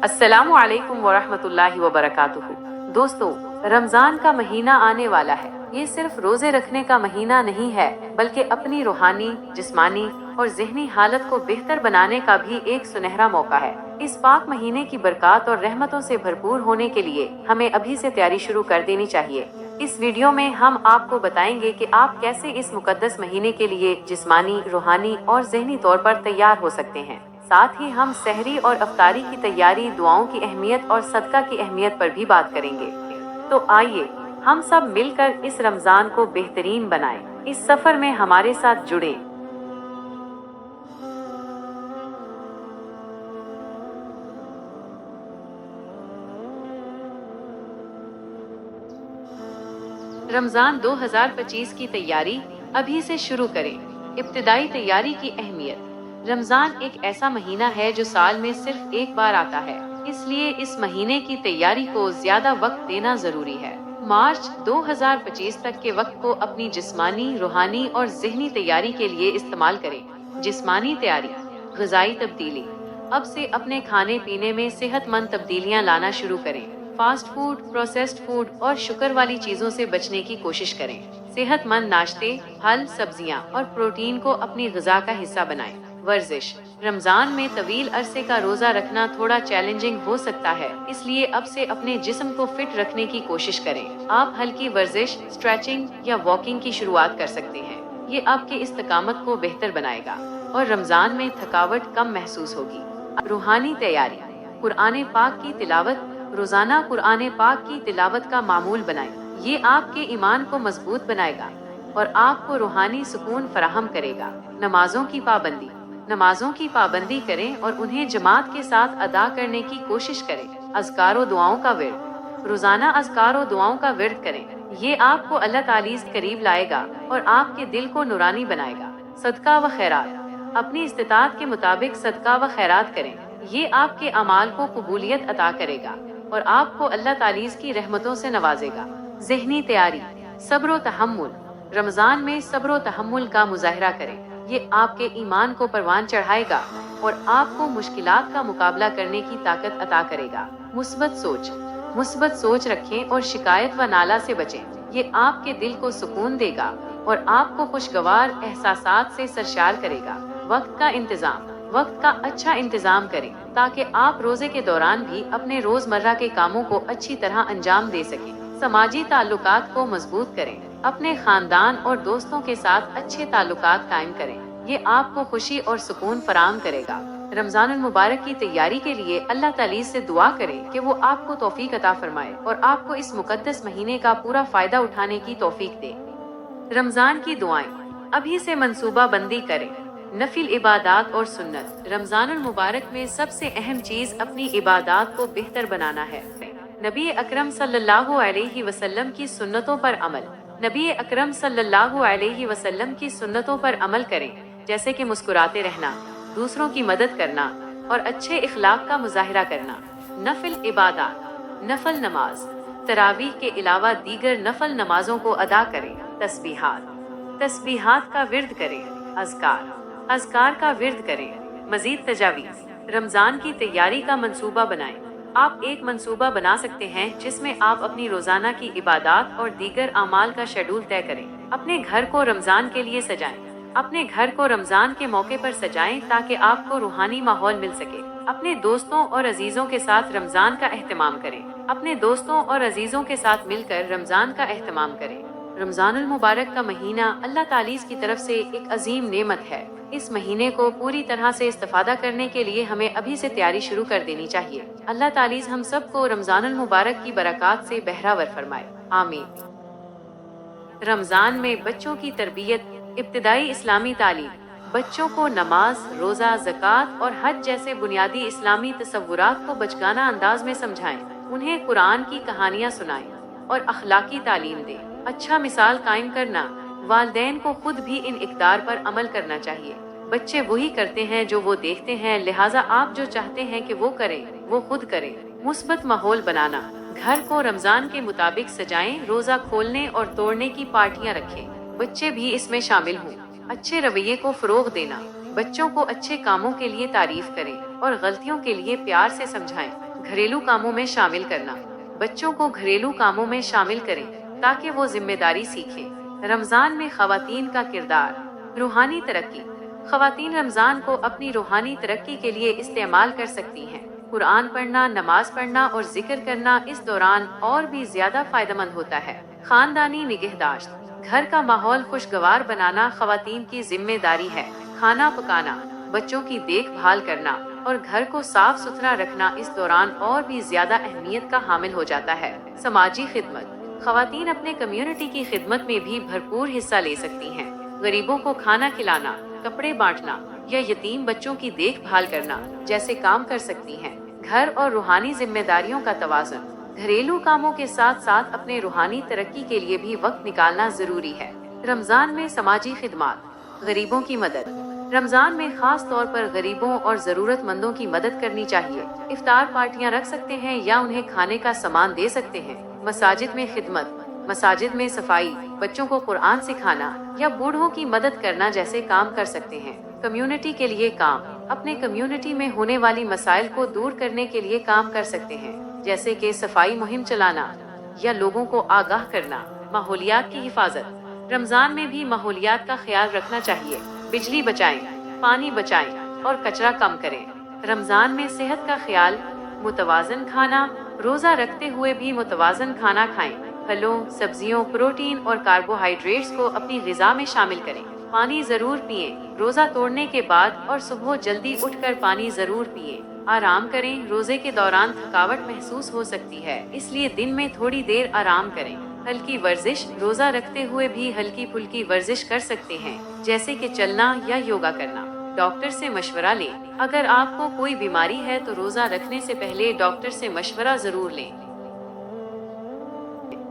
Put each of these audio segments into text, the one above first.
अस्सलामु अलैकुम वरहमतुल्लाहि वबरकातुहू। दोस्तों, रमजान का महीना आने वाला है। ये सिर्फ रोजे रखने का महीना नहीं है, बल्कि अपनी रूहानी, जिस्मानी और ज़हनी हालत को बेहतर बनाने का भी एक सुनहरा मौका है। इस पाक महीने की बरकत और रहमतों से भरपूर होने के लिए हमें अभी से तैयारी शुरू कर देनी चाहिए। इस वीडियो में हम आपको बताएंगे कि आप कैसे इस मुकद्दस महीने के लिए जिस्मानी, रूहानी और ज़हनी तौर पर तैयार हो सकते हैं। साथ ही हम सहरी और अफ्तारी की तैयारी, दुआओं की अहमियत और सदका की अहमियत पर भी बात करेंगे। तो आइए हम सब मिलकर इस रमजान को बेहतरीन बनाएं। इस सफर में हमारे साथ जुड़ें। रमजान 2025 की तैयारी अभी से शुरू करें। इब्तिदाई तैयारी की अहमियत। रमजान एक ऐसा महीना है जो साल में सिर्फ एक बार आता है, इसलिए इस महीने की तैयारी को ज्यादा वक्त देना जरूरी है। मार्च 2025 तक के वक्त को अपनी जिस्मानी, रूहानी और ज़हनी तैयारी के लिए इस्तेमाल करें। जिस्मानी तैयारी। ग़िज़ाई तब्दीली। अब से अपने खाने पीने में सेहतमंद तब्दीलियां लाना शुरू करें। फास्ट फूड, प्रोसेस्ड फूड और शुगर वाली चीजों से बचने की कोशिश करें। सेहतमंद नाश्ते, फल, सब्जियां और प्रोटीन को अपनी ग़िज़ा का हिस्सा बनाएं। वर्जिश। रमजान में तवील अरसे का रोजा रखना थोड़ा चैलेंजिंग हो सकता है, इसलिए अब से अपने जिस्म को फिट रखने की कोशिश करें। आप हल्की वर्जिश, स्ट्रेचिंग या वॉकिंग की शुरुआत कर सकते हैं। ये आपके इस्तिकामत को बेहतर बनाएगा और रमजान में थकावट कम महसूस होगी। रूहानी तैयारी। कुरान पाक की तिलावत। रोजाना कुरान पाक की तिलावत का मामूल बनाएं। ये आपके ईमान को मजबूत बनाएगा और आपको रूहानी सुकून फराहम करेगा। नमाजों की पाबंदी। नमाजों की पाबंदी करें और उन्हें जमात के साथ अदा करने की कोशिश करें। अज़कार दुआओं का विर्द। रोजाना अज़कार दुआओं का विर्द करें। ये आपको अल्लाह ताला से करीब लाएगा और आपके दिल को नूरानी बनाएगा। सदका व खैरात। अपनी इस्तिताअत के मुताबिक सदका व खैरात करें। ये आपके अमाल को कबूलियत अता करेगा और आपको अल्लाह ताला की रहमतों से नवाजेगा। ज़हनी तैयारी। सब्र व तहम्मुल। रमजान में सब्र व तहम्मुल का मुजाहरा करें। ये आपके ईमान को परवान चढ़ाएगा और आपको मुश्किलात का मुकाबला करने की ताकत अता करेगा। मुस्बत सोच। मुस्बत सोच रखें और शिकायत व नाला से बचें। ये आपके दिल को सुकून देगा और आपको खुशगवार एहसासात से सरशार करेगा। वक्त का इंतजाम। वक्त का अच्छा इंतजाम करें ताकि आप रोजे के दौरान भी अपने रोजमर्रा के कामों को अच्छी तरह अंजाम दे सकें। समाजी ताल्लुकात को मजबूत करें। अपने खानदान और दोस्तों के साथ अच्छे ताल्लुकात कायम करें। ये आपको खुशी और सुकून फराहम करेगा। रमजानुल मुबारक की तैयारी के लिए अल्लाह ताला से दुआ करें कि वो आपको तौफीक अता फरमाए और आपको इस मुकद्दस महीने का पूरा फायदा उठाने की तौफीक दे। रमजान की दुआएं। अभी से मंसूबा बंदी करें। नफिल इबादात और सुन्नत। रमजानुल मुबारक में सबसे अहम चीज अपनी इबादात को बेहतर बनाना है। नबी अकरम सल्लल्लाहु अलैहि वसल्लम की सुन्नतों पर अमल। नबी अकरम सल्लल्लाहु अलैहि वसल्लम की सुन्नतों पर अमल करें, जैसे कि मुस्कुराते रहना, दूसरों की मदद करना और अच्छे इखलाक का मुजाहिरा करना। नफिल इबादात। नफल नमाज। तरावीह के अलावा दीगर नफल नमाजों को अदा करें। तस्बीहात। तस्बीहात का विर्द करें। अज़कार। अज़कार का विर्द करें। मजीद तजावीज़। रमजान की तैयारी का मंसूबा बनाएं। आप एक मंसूबा बना सकते हैं जिसमें आप अपनी रोजाना की इबादात और दीगर अमाल का शेड्यूल तय करें। अपने घर को रमजान के लिए सजाएं। अपने घर को रमजान के मौके पर सजाएं ताकि आपको रूहानी माहौल मिल सके। अपने दोस्तों और अजीजों के साथ रमजान का एहतमाम करें। अपने दोस्तों और अजीजों के साथ मिलकर रमजान का एहतमाम करें। रमजानुल मुबारक का महीना अल्लाह ताला की तरफ से एक अजीम नेमत है। इस महीने को पूरी तरह से इस्तेफादा करने के लिए हमें अभी से तैयारी शुरू कर देनी चाहिए। अल्लाह ताला हम सबको रमजानुल मुबारक की बरकत से बहरावर फरमाए। आमीन। रमजान में बच्चों की तरबियत। इब्तिदाई इस्लामी तालीम। बच्चों को नमाज, रोजा, ज़कात और हज जैसे बुनियादी इस्लामी तसव्वुरात को बचगाना अंदाज में समझाएं। उन्हें कुरान की कहानियाँ सुनाएं और अखलाकी तालीम दें। अच्छा मिसाल कायम करना। वालिदैन को खुद भी इन इक़दार पर अमल करना चाहिए। बच्चे वही करते हैं जो वो देखते हैं, लिहाजा आप जो चाहते हैं कि वो करें वो खुद करें। मुस्बत माहौल बनाना। घर को रमजान के मुताबिक सजाएं। रोजा खोलने और तोड़ने की पार्टियां रखें। बच्चे भी इसमें शामिल हों। अच्छे रवैये को फरोग देना। बच्चों को अच्छे कामों के लिए तारीफ करें और गलतियों के लिए प्यार से समझाएं। घरेलू कामों में शामिल करना। बच्चों को घरेलू कामों में शामिल करें ताकि वो जिम्मेदारी सीखें। रमजान में खवातीन का किरदार। रूहानी तरक्की। खवातीन रमजान को अपनी रूहानी तरक्की के लिए इस्तेमाल कर सकती हैं। कुरान पढ़ना, नमाज पढ़ना और जिक्र करना इस दौरान और भी ज्यादा फायदेमंद होता है। खानदानी निगहदाश्त। घर का माहौल खुशगवार बनाना खवातीन की जिम्मेदारी है। खाना पकाना, बच्चों की देखभाल करना और घर को साफ सुथरा रखना इस दौरान और भी ज्यादा अहमियत का हामिल हो जाता है। समाजी खिदमत। खवातीन अपने कम्युनिटी की खिदमत में भी भरपूर हिस्सा ले सकती हैं। गरीबों को खाना खिलाना, कपड़े बांटना या यतीम बच्चों की देखभाल करना जैसे काम कर सकती हैं। घर और रूहानी जिम्मेदारियों का तवाज़ुन। घरेलू कामों के साथ साथ अपने रूहानी तरक्की के लिए भी वक्त निकालना जरूरी है। रमजान में समाजी खिदमत। गरीबों की मदद। रमजान में खास तौर पर गरीबों और जरूरतमंदों की मदद करनी चाहिए। इफ्तार पार्टियां रख सकते हैं या उन्हें खाने का सामान दे सकते हैं। मसाजिद में खिदमत। मसाजिद में सफाई, बच्चों को कुरान सिखाना या बूढ़ों की मदद करना जैसे काम कर सकते हैं। कम्युनिटी के लिए काम। अपने कम्युनिटी में होने वाली मसाइल को दूर करने के लिए काम कर सकते हैं, जैसे कि सफाई मुहिम चलाना या लोगों को आगाह करना। माहौलियात की हिफाजत। रमजान में भी माहौलियात का ख्याल रखना चाहिए। बिजली बचाएं, पानी बचाएं और कचरा कम करें। रमजान में सेहत का ख्याल। मुतवाजन खाना। रोजा रखते हुए भी मुतवाजन खाना खाएं। फलों, सब्जियों, प्रोटीन और कार्बोहाइड्रेट्स को अपनी ग़िज़ा में शामिल करें। पानी जरूर पिएं। रोजा तोड़ने के बाद और सुबह जल्दी उठकर पानी जरूर पिएं। आराम करें। रोजे के दौरान थकावट महसूस हो सकती है, इसलिए दिन में थोड़ी देर आराम करें। हल्की वर्जिश। रोजा रखते हुए भी हल्की फुल्की वर्जिश कर सकते हैं, जैसे कि चलना या योगा करना। डॉक्टर से मशवरा लें। अगर आपको कोई बीमारी है तो रोजा रखने से पहले डॉक्टर से मशवरा जरूर लें,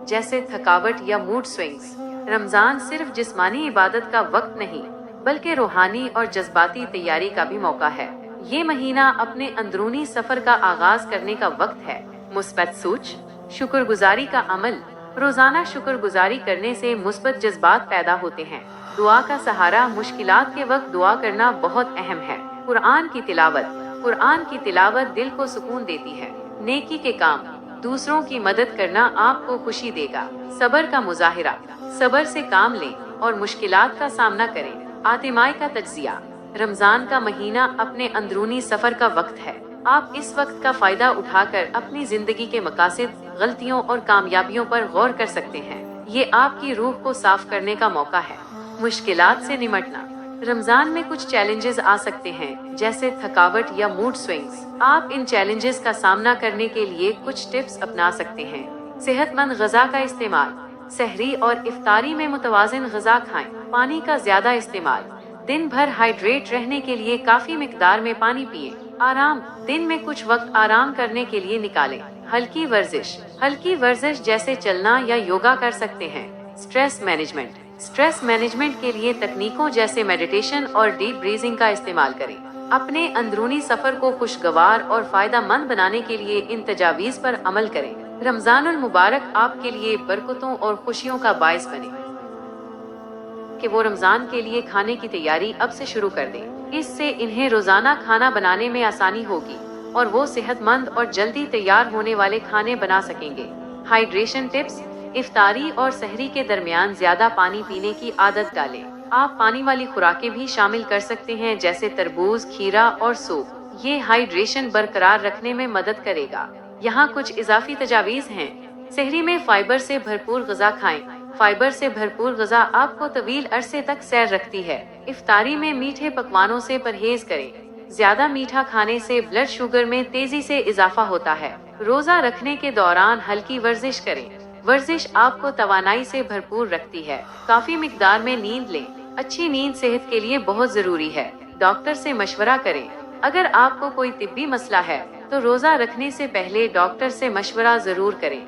जैसे थकावट या मूड स्विंग्स। रमजान सिर्फ जिस्मानी इबादत का वक्त नहीं, बल्कि रूहानी और जज्बाती तैयारी का भी मौका है। ये महीना अपने अंदरूनी सफर का आगाज करने का वक्त है। मुस्बत सोच, शुक्रगुजारी का अमल। रोजाना शुक्रगुजारी करने से मुस्बत जज्बात पैदा होते हैं। दुआ का सहारा। मुश्किलात के वक्त दुआ करना बहुत अहम है। कुरान की तिलावत। कुरान की तिलावत दिल को सुकून देती है। नेकी के काम। दूसरों की मदद करना आपको खुशी देगा। सब्र का मुजाहिरा। सब्र से काम लें और मुश्किलात का सामना करें। आतिमाई का तज्जिया। रमजान का महीना अपने अंदरूनी सफर का वक्त है। आप इस वक्त का फायदा उठाकर अपनी जिंदगी के मकासद, गलतियों और कामयाबियों पर गौर कर सकते हैं। ये आपकी रूह को साफ करने का मौका है। मुश्किलात से निमटना। रमजान में कुछ चैलेंजेस आ सकते हैं, जैसे थकावट या मूड स्विंग्स। आप इन चैलेंजेस का सामना करने के लिए कुछ टिप्स अपना सकते हैं। सेहतमंद ग़िज़ा का इस्तेमाल। सहरी और इफ्तारी में मुतवाज़िन ग़िज़ा खाएं। पानी का ज्यादा इस्तेमाल। दिन भर हाइड्रेट रहने के लिए काफी मिकदार में पानी पिएं। आराम। दिन में कुछ वक्त आराम करने के लिए निकालें। हल्की वर्जिश। हल्की वर्जिश जैसे चलना या योगा कर सकते हैं। Stress management. स्ट्रेस मैनेजमेंट के लिए तकनीकों जैसे मेडिटेशन और डीप ब्रीजिंग का इस्तेमाल करें। अपने अंदरूनी सफर को खुशगवार और फायदा मंद बनाने के लिए इन तजावीज़ पर अमल करें। रमजानुल मुबारक आपके लिए बरकतों और खुशियों का बायस बने। कि वो रमजान के लिए खाने की तैयारी अब से शुरू कर दें। इससे इन्हें रोजाना खाना बनाने में आसानी होगी और वो सेहतमंद और जल्दी तैयार होने वाले खाने बना सकेंगे। Hydration tips. इफ्तारी और सहरी के दरमियान ज्यादा पानी पीने की आदत डालें। आप पानी वाली खुराकें भी शामिल कर सकते हैं, जैसे तरबूज, खीरा और सूप। ये हाइड्रेशन बरकरार रखने में मदद करेगा। यहाँ कुछ इजाफी तजावीज़ हैं। सहरी में फाइबर से भरपूर ग़िज़ा खाएं। फाइबर से भरपूर ग़िज़ा आपको तवील अरसे तक सैर रखती है। इफ्तारी में मीठे पकवानों से परहेज करें। ज्यादा मीठा खाने से ब्लड शुगर में तेजी से इजाफा होता है। रोजा रखने के दौरान हल्की वर्जिश करें। वर्जिश आपको तवानाई से भरपूर रखती है। काफी मिकदार में नींद लें। अच्छी नींद सेहत के लिए बहुत जरूरी है। डॉक्टर से मशवरा करें। अगर आपको कोई तिब्बी मसला है तो रोजा रखने से पहले डॉक्टर से मशवरा जरूर करें।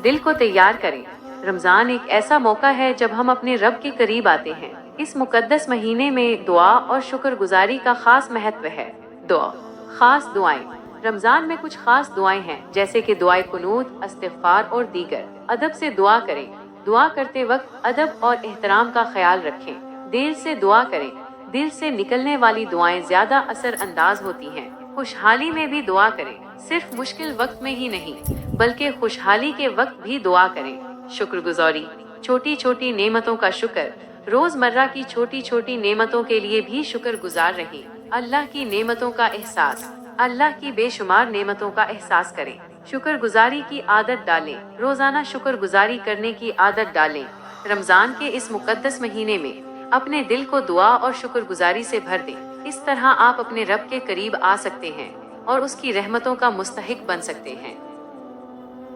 दिल को तैयार करें। रमजान एक ऐसा मौका है जब हम अपने रब के करीब आते हैं। इस मुकद्दस महीने में दुआ और शुक्रगुजारी का खास महत्व है। दुआ। खास दुआएं। रमजान में कुछ खास दुआएं हैं, जैसे कि दुआए कुनूत, इस्तिग़फ़ार और दीगर। अदब से दुआ करें। दुआ करते वक्त अदब और एहतराम का ख्याल रखें। दिल से दुआ करें। दिल से निकलने वाली दुआएं ज्यादा असर अंदाज होती हैं। खुशहाली में भी दुआ करें। सिर्फ मुश्किल वक्त में ही नहीं, बल्कि खुशहाली के वक्त भी दुआ करें। शुक्रगुजारी, छोटी छोटी नेमतों का शुक्र। रोजमर्रा की छोटी छोटी नेमतों के लिए भी शुक्रगुजार रहें। अल्लाह की नेमतों का एहसास, अल्लाह की बेशुमार नेमतों का एहसास करें। शुक्रगुजारी की आदत डालें। रोजाना शुक्रगुजारी करने की आदत डालें। रमजान के इस मुकद्दस महीने में अपने दिल को दुआ और शुक्रगुजारी से भर दें। इस तरह आप अपने रब के करीब आ सकते हैं और उसकी रहमतों का मुस्तहिक बन सकते हैं।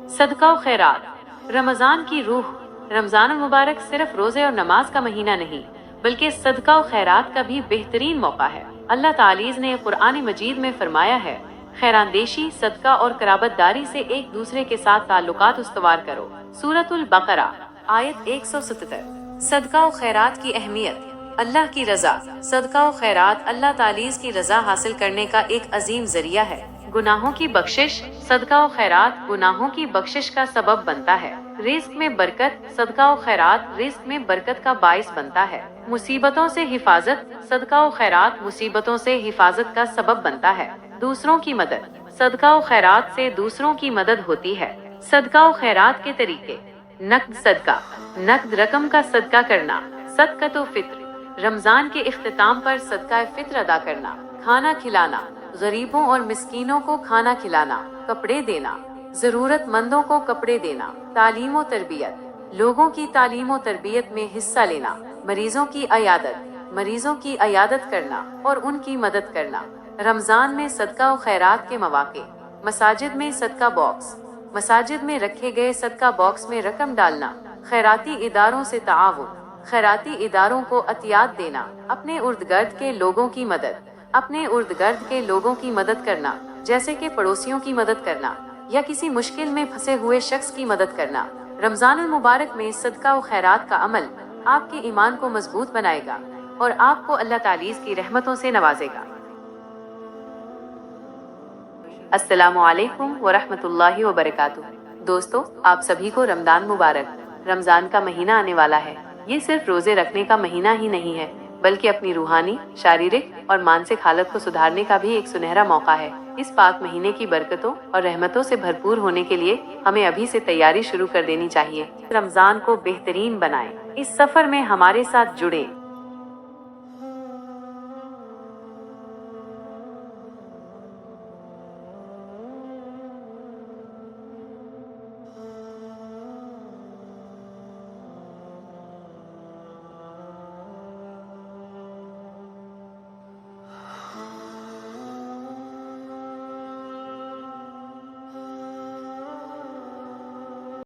सदका व खैरात। रमजान की रूह। रमजान मुबारक सिर्फ रोजे और नमाज का महीना नहीं, बल्कि सदका व खैरात का भी बेहतरीन मौका है। अल्लाह तालीज़ ने कुरान मजीद में फरमाया है, खैरानदेशी, सदका और कराबतदारी से एक दूसरे के साथ ताल्लुकात उस्तवार करो। सूरतुल बकरा आयत 177। सदका व खैरात की अहमियत। अल्लाह की रजा। सदका व खैरात अल्लाह तालीज़ की रजा हासिल करने का एक अजीम जरिया है। गुनाहों की बख्शिश। सदका व खैरात गुनाहों की बख्शिश का सबब बनता है। रिस्क में बरकत। सदका व खैरात रिस्क में बरकत का बाइस बनता है। मुसीबतों से हिफाजत। सदका व खैरात मुसीबतों से हिफाजत का सबब बनता है। दूसरों की मदद। सदका व खैरात से दूसरों की मदद होती है। सदका व खैरात के तरीके। नकद सदका, नकद रकम का सदका करना। सदका फित्र, रमजान के इख्तिताम पर सदका फित्र अदा करना। खाना खिलाना, गरीबों और मिस्कीनों को खाना खिलाना। कपड़े देना, जरूरतमंदों को कपड़े देना। तालीम और तरबियत, लोगों की तालीम और तरबियत में हिस्सा लेना। मरीजों की अयादत करना और उनकी मदद करना। रमजान में सदका व खैरात के मौके। मसाजिद में सदका बॉक्स। मसाजिद में रखे गए सदका बॉक्स में रकम डालना। खैराती इदारों से ताआवुन, खैराती इदारों को अतियात देना। अपने उर्दगर्द के लोगों की मदद। अपने उर्दगर्द के लोगों की मदद करना, जैसे कि पड़ोसियों की मदद करना या किसी मुश्किल में फंसे हुए शख्स की मदद करना। रमजान मुबारक में सदका व खैरात का अमल आपके ईमान को मजबूत बनाएगा और आपको अल्लाह तालीज़ की रहमतों से नवाजेगा। अस्सलामु अलैकुम व रहमतुल्लाहि व बरकातुहू। दोस्तों, आप सभी को रमजान मुबारक। रमजान का महीना आने वाला है। ये सिर्फ रोजे रखने का महीना ही नहीं है, बल्कि अपनी रूहानी, शारीरिक और मानसिक हालत को सुधारने का भी एक सुनहरा मौका है। इस पाक महीने की बरकतों और रहमतों से भरपूर होने के लिए हमें अभी से तैयारी शुरू कर देनी चाहिए। रमजान को बेहतरीन बनाएं। इस सफर में हमारे साथ जुड़ें।